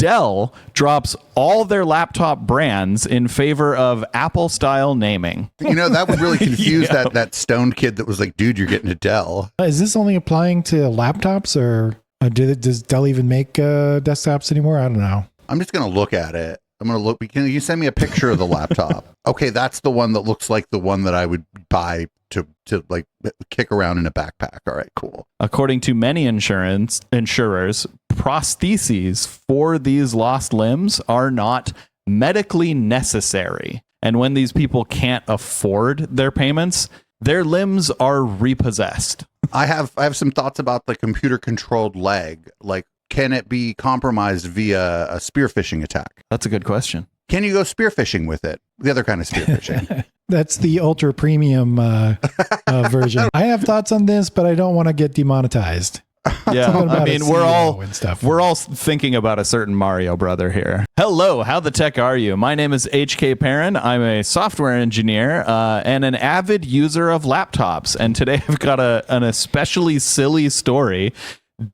Dell drops all their laptop brands in favor of Apple-style naming. You know, that would really confuse that stoned kid that was like, dude, you're getting a Dell. Is this only applying to laptops, or does Dell even make desktops anymore? I don't know. I'm just going to look at it. I'm going to look. Can you send me a picture of the laptop? Okay, that's the one that looks like the one that I would buy to like kick around in a backpack. All right, cool. According to many insurers, prostheses for these lost limbs are not medically necessary. And when these people can't afford their payments, their limbs are repossessed. I have some thoughts about the computer controlled leg. Like, can it be compromised via a spearfishing attack? That's a good question. Can you go spearfishing with it? The other kind of spearfishing. That's the ultra premium version. I have thoughts on this, but I don't want to get demonetized. Yeah, I mean, we're all thinking about a certain Mario brother here. Hello, how the tech are you? My name is HK Perrin. I'm a software engineer and an avid user of laptops. And today I've got an especially silly story.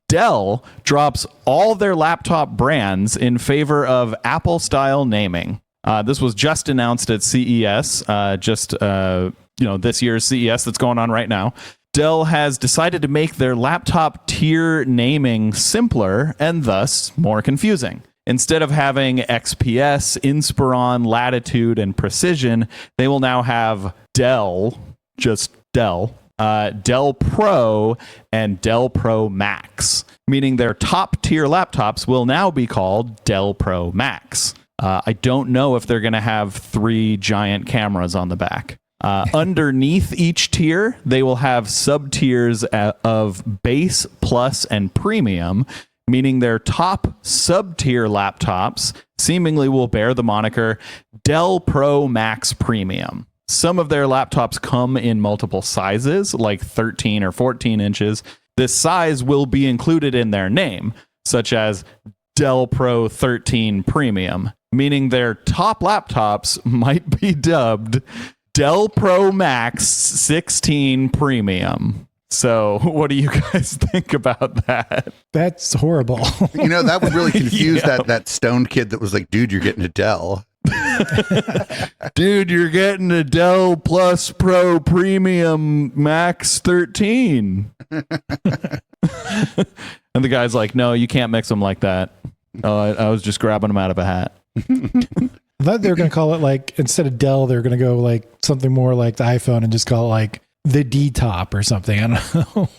Dell drops all their laptop brands in favor of Apple-style naming. This was just announced at CES, this year's CES that's going on right now. Dell has decided to make their laptop tier naming simpler and thus more confusing. Instead of having XPS, Inspiron, Latitude, and Precision, they will now have Dell, just Dell, Dell Pro, and Dell Pro Max, meaning their top tier laptops will now be called Dell Pro Max. I don't know if they're going to have 3 giant cameras on the back. Underneath each tier, they will have sub-tiers of Base, Plus, and Premium, meaning their top sub-tier laptops seemingly will bear the moniker Dell Pro Max Premium. Some of their laptops come in multiple sizes, like 13 or 14 inches. This size will be included in their name, such as Dell Pro 13 Premium, meaning their top laptops might be dubbed Dell Pro Max 16 Premium. So what do you guys think about that? That's horrible. You know, that would really confuse that stoned kid that was like, dude, you're getting a Dell. Dude, you're getting a Dell Plus Pro Premium Max 13. And the guy's like, no, you can't mix them like that. Oh, I was just grabbing them out of a hat. I thought they were going to call it, like, instead of Dell, they're going to go like something more like the iPhone and just call it like the D top or something. I don't know.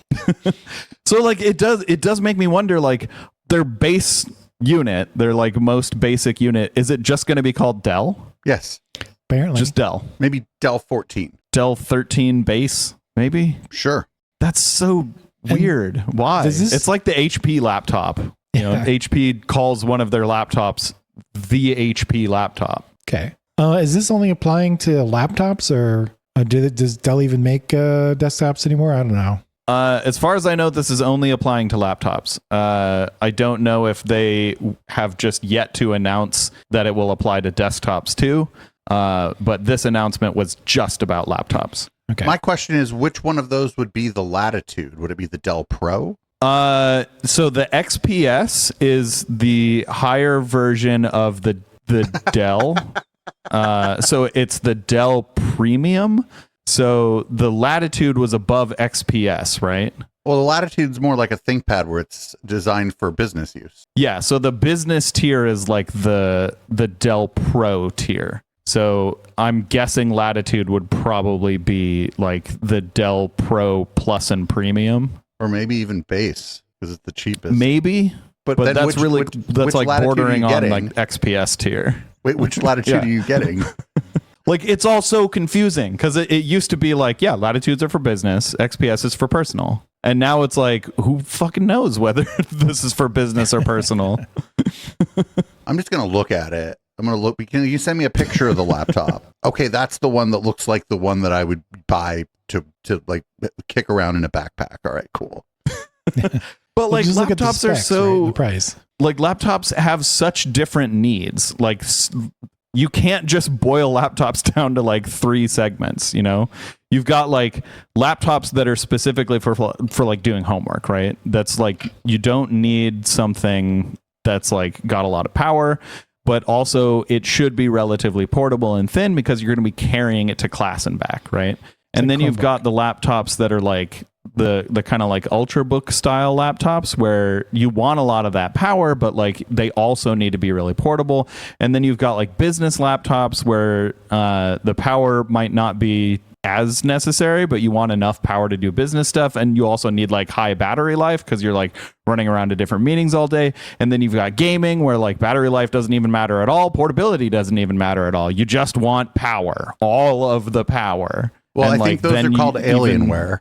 So like it does make me wonder, like, their base unit, their like most basic unit, is it just going to be called Dell? Yes. Apparently. Just Dell. Maybe Dell 14. Dell 13 base, maybe? Sure. That's so weird. Why? It's like the HP laptop. You know, HP calls one of their laptops the HP laptop. Okay. Is this only applying to laptops, or does Dell even make desktops anymore? I don't know. As far as I know, this is only applying to laptops. I don't know if they have just yet to announce that it will apply to desktops too. But this announcement was just about laptops. Okay. My question is, which one of those would be the Latitude? Would it be the Dell Pro? So the XPS is the higher version of the Dell. So it's the Dell Premium. So the Latitude was above XPS, right? Well, the Latitude's more like a ThinkPad where it's designed for business use. Yeah, so the business tier is like the Dell Pro tier. So I'm guessing Latitude would probably be like the Dell Pro Plus and Premium. Or maybe even Base, because it's the cheapest. Maybe, but that's which like bordering on like XPS tier. Wait, which Latitude are you getting? Like, it's all so confusing because it used to be like, yeah, Latitudes are for business, XPS is for personal. And now it's like, who fucking knows whether this is for business or personal? I'm just going to look at it. I'm going to look. Can you send me a picture of the laptop? Okay, that's the one that looks like the one that I would buy to like kick around in a backpack. All right, cool. But like, laptops are so, right, the price. Like, laptops have such different needs. Like, you can't just boil laptops down to like 3 segments, you know? You've got like laptops that are specifically for like doing homework, right? That's like, you don't need something that's like got a lot of power, but also it should be relatively portable and thin because you're going to be carrying it to class and back, right? And then you've got the laptops that are like the kind of like Ultrabook style laptops where you want a lot of that power, but like they also need to be really portable. And then you've got like business laptops where the power might not be as necessary, but you want enough power to do business stuff. And you also need like high battery life because you're like running around to different meetings all day. And then you've got gaming where like battery life doesn't even matter at all. Portability doesn't even matter at all. You just want power, all of the power. Well, and I think those are called Alienware.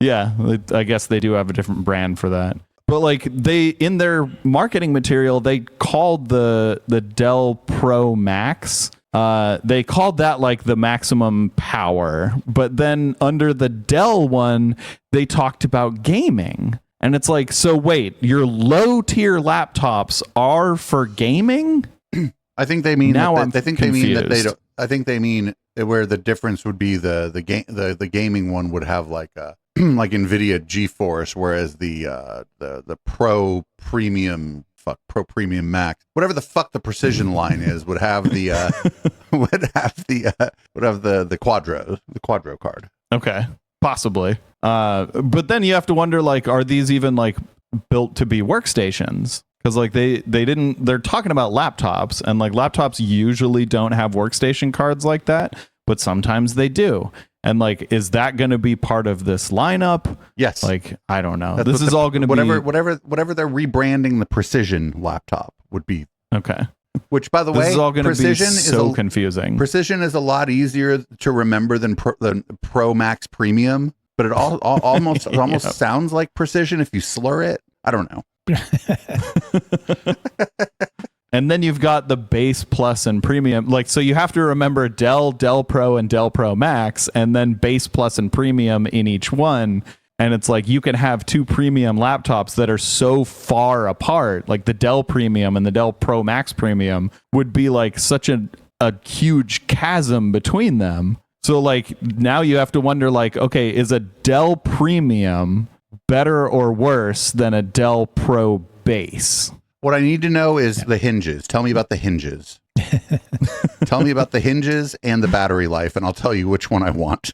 Yeah, I guess they do have a different brand for that. But like they, in their marketing material, they called the Dell Pro Max. They called that like the maximum power. But then under the Dell one, they talked about gaming. And it's like, so wait, your low tier laptops are for gaming? I think they mean now I think they mean that they don't. I think they mean where the difference would be the gaming one would have like a like NVIDIA GeForce, whereas the Pro Premium Max, whatever the fuck the precision line is, would have the Quadro card. Okay, possibly. But then you have to wonder, like, are these even like built to be workstations? Because like they're talking about laptops, and like laptops usually don't have workstation cards like that, but sometimes they do. And like, is that going to be part of this lineup? Yes. Like, I don't know. This is all going to be whatever they're rebranding the Precision laptop would be. Okay. Which, by the way, this is all going to be so is confusing. Precision is a lot easier to remember than Pro Max Premium, but it almost Yep. sounds like Precision if you slur it. I don't know. And then you've got the base, plus, and premium. Like, so you have to remember Dell Pro, and Dell Pro Max, and then base, plus, and premium in each one. And it's like you can have two premium laptops that are so far apart. Like the Dell Premium and the Dell Pro Max Premium would be like such a huge chasm between them. So like now you have to wonder, like, okay, is a Dell Premium better or worse than a Dell Pro Base? What I need to know is the hinges. Tell me about the hinges. Tell me about the hinges and the battery life, and I'll tell you which one I want.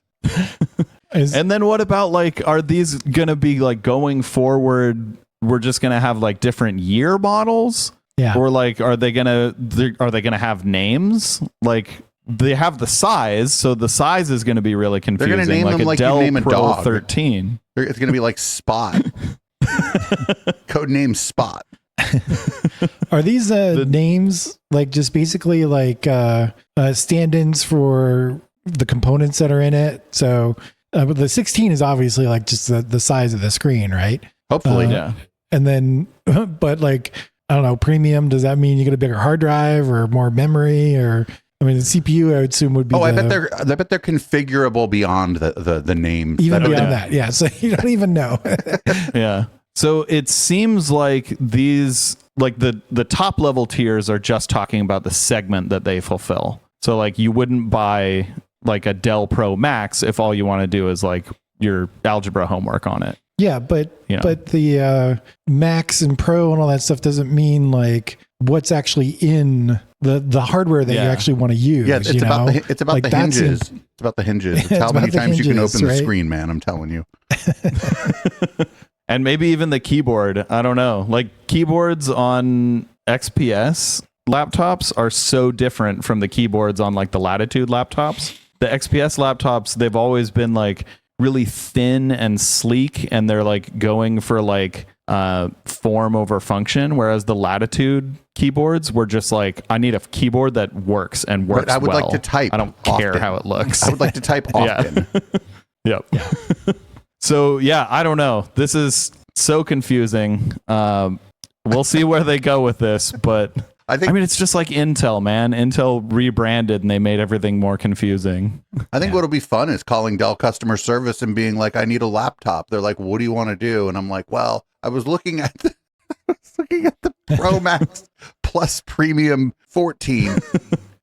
And then what about, like, are these going to be like going forward? We're just going to have like different year models? Yeah. Or like, are they going to have names? Like, they have the size, so the size is going to be really confusing. They're going to name like them a like Dell you name a Pro dog. 13. It's going to be like Spot. Codename Spot. Are these names like just basically like stand-ins for the components that are in it? So the 16 is obviously like just the size of the screen, right? Hopefully, yeah. And then, but like, I don't know, premium, does that mean you get a bigger hard drive or more memory? Or, I mean, the CPU, I would assume, would be. I bet they're configurable beyond the name. Even beyond that, yeah. So you don't even know. Yeah. So it seems like these, like the top level tiers are just talking about the segment that they fulfill. So like you wouldn't buy like a Dell Pro Max if all you want to do is like your algebra homework on it. Yeah, but the Max and Pro and all that stuff doesn't mean like what's actually in the hardware that you actually want to use. Yeah, it's about like the hinges. It's about the hinges. It's how many times you can open the screen, man. I'm telling you. And maybe even the keyboard. I don't know. Like keyboards on XPS laptops are so different from the keyboards on like the Latitude laptops. The XPS laptops, they've always been like really thin and sleek, and they're like going for like form over function, whereas the Latitude keyboards were just like, I need a keyboard that works and works well. I would like to type. I don't care how it looks. I would like to type often. Yep. Yeah. So yeah, I don't know. This is so confusing. We'll see where they go with this, but I mean, it's just like Intel, man. Intel rebranded and they made everything more confusing. I think what'll be fun is calling Dell customer service and being like, I need a laptop. They're like, what do you want to do? And I'm like, well, I was looking at the Pro Max Plus Premium 14.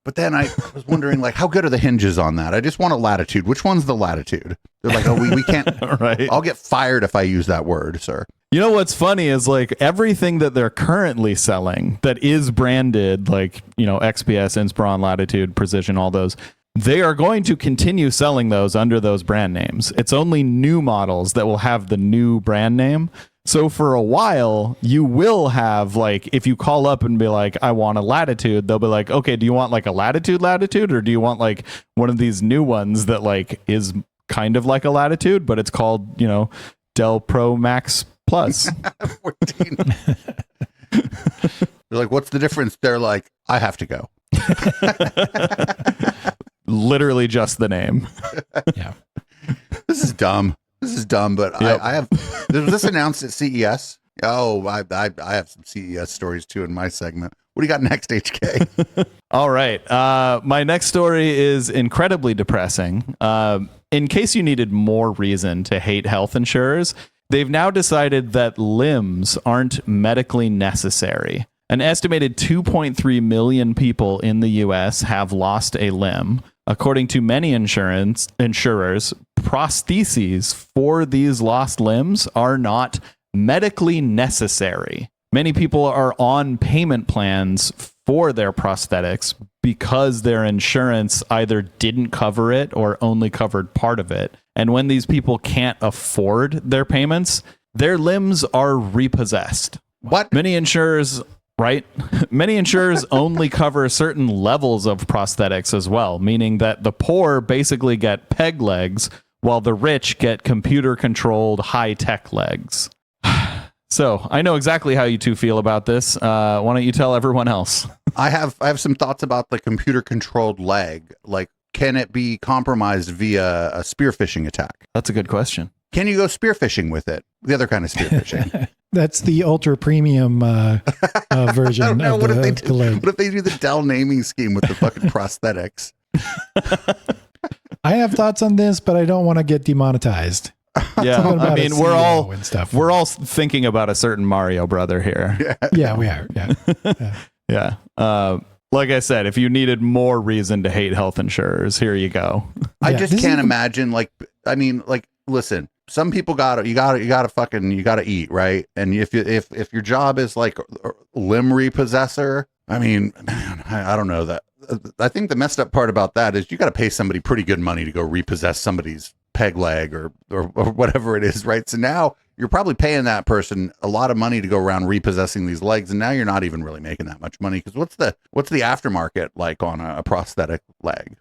But then I was wondering, like, how good are the hinges on that? I just want a Latitude. Which one's the Latitude? They're like, oh, we can't. Right. I'll get fired if I use that word, sir. You know what's funny is like everything that they're currently selling that is branded like, XPS, Inspiron, Latitude, Precision, all those, they are going to continue selling those under those brand names. It's only new models that will have the new brand name. So for a while, you will have like, if you call up and be like, I want a Latitude, they'll be like, okay, do you want like a Latitude, or do you want like one of these new ones that like is kind of like a Latitude, but it's called, Dell Pro Max Plus. 14. They're like, what's the difference? They're like, I have to go. Literally just the name. Yeah. This is dumb. But yep. I have, was this announced at CES? Oh, I have some CES stories too in my segment. What do you got next, HK? All right. My next story is incredibly depressing. In case you needed more reason to hate health insurers, they've now decided that limbs aren't medically necessary. An estimated 2.3 million people in the U.S. have lost a limb. According to many insurers, prostheses for these lost limbs are not medically necessary. Many people are on payment plans for their prosthetics because their insurance either didn't cover it or only covered part of it. And when these people can't afford their payments, their limbs are repossessed. What? Many insurers only cover certain levels of prosthetics as well, meaning that the poor basically get peg legs while the rich get computer-controlled high-tech legs. So I know exactly how you two feel about this. Why don't you tell everyone else? I have some thoughts about the computer-controlled leg. Like, can it be compromised via a spearfishing attack? That's a good question. Can you go spearfishing with it? The other kind of spearfishing. That's the ultra premium version. I don't know. Of What the, if leg. What if they do the Dell naming scheme with the fucking prosthetics? I have thoughts on this, but I don't want to get demonetized. Yeah, I mean, we're all thinking about a certain Mario brother here. Yeah, we are. Yeah. Like I said, if you needed more reason to hate health insurers, here you go. I just can't imagine. Listen, some people gotta eat, right? And if your job is like limb repossessor, I mean, man, I don't know that. I think the messed up part about that is you got to pay somebody pretty good money to go repossess somebody's peg leg or whatever it is, right? So now you're probably paying that person a lot of money to go around repossessing these legs, and now you're not even really making that much money, because what's the aftermarket like on a prosthetic leg?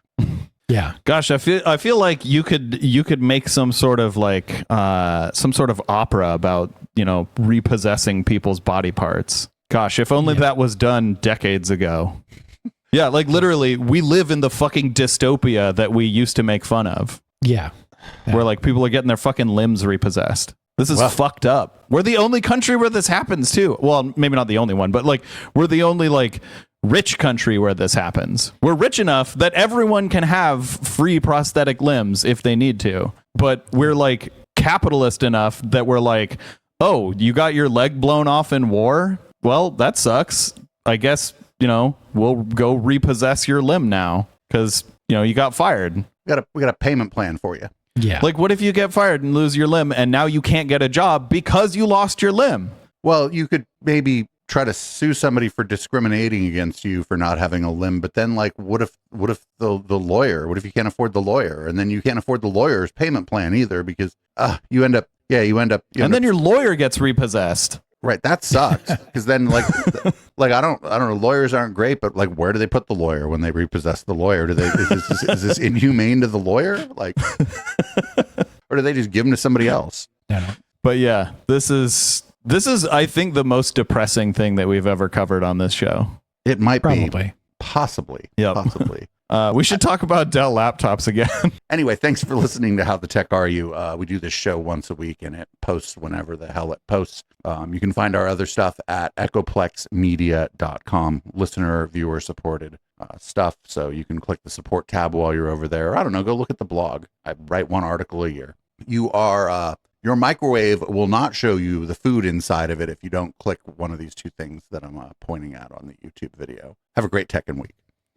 Yeah. Gosh, I feel like you could make some sort of opera about, repossessing people's body parts. Gosh, if only that was done decades ago. Yeah, like literally, we live in the fucking dystopia that we used to make fun of. Yeah. Where like people are getting their fucking limbs repossessed. This is fucked up. We're the only country where this happens too. Well, maybe not the only one, but like we're the only like rich country where this happens. We're rich enough that everyone can have free prosthetic limbs if they need to. But we're like capitalist enough that we're like, oh, you got your leg blown off in war? Well, that sucks. I guess, we'll go repossess your limb now because, you got fired. We got a payment plan for you. Yeah. Like, what if you get fired and lose your limb and now you can't get a job because you lost your limb? Well, you could maybe try to sue somebody for discriminating against you for not having a limb, but then like, what if the lawyer, what if you can't afford the lawyer, and then you can't afford the lawyer's payment plan either because you end up. And then your lawyer gets repossessed. Right. That sucks. Because then I don't know. Lawyers aren't great, but like, where do they put the lawyer when they repossess the lawyer? Is this inhumane to the lawyer? Like, or do they just give them to somebody else? Yeah. But yeah, this is, I think, the most depressing thing that we've ever covered on this show. It might be. Possibly. Yep. Possibly. We should talk about Dell laptops again. Anyway, thanks for listening to How the Tech Are You? We do this show once a week, and it posts whenever the hell it posts. You can find our other stuff at echoplexmedia.com, listener, viewer supported stuff. So you can click the support tab while you're over there. I don't know, go look at the blog. I write one article a year. Your microwave will not show you the food inside of it if you don't click one of these two things that I'm pointing at on the YouTube video. Have a great tech and week.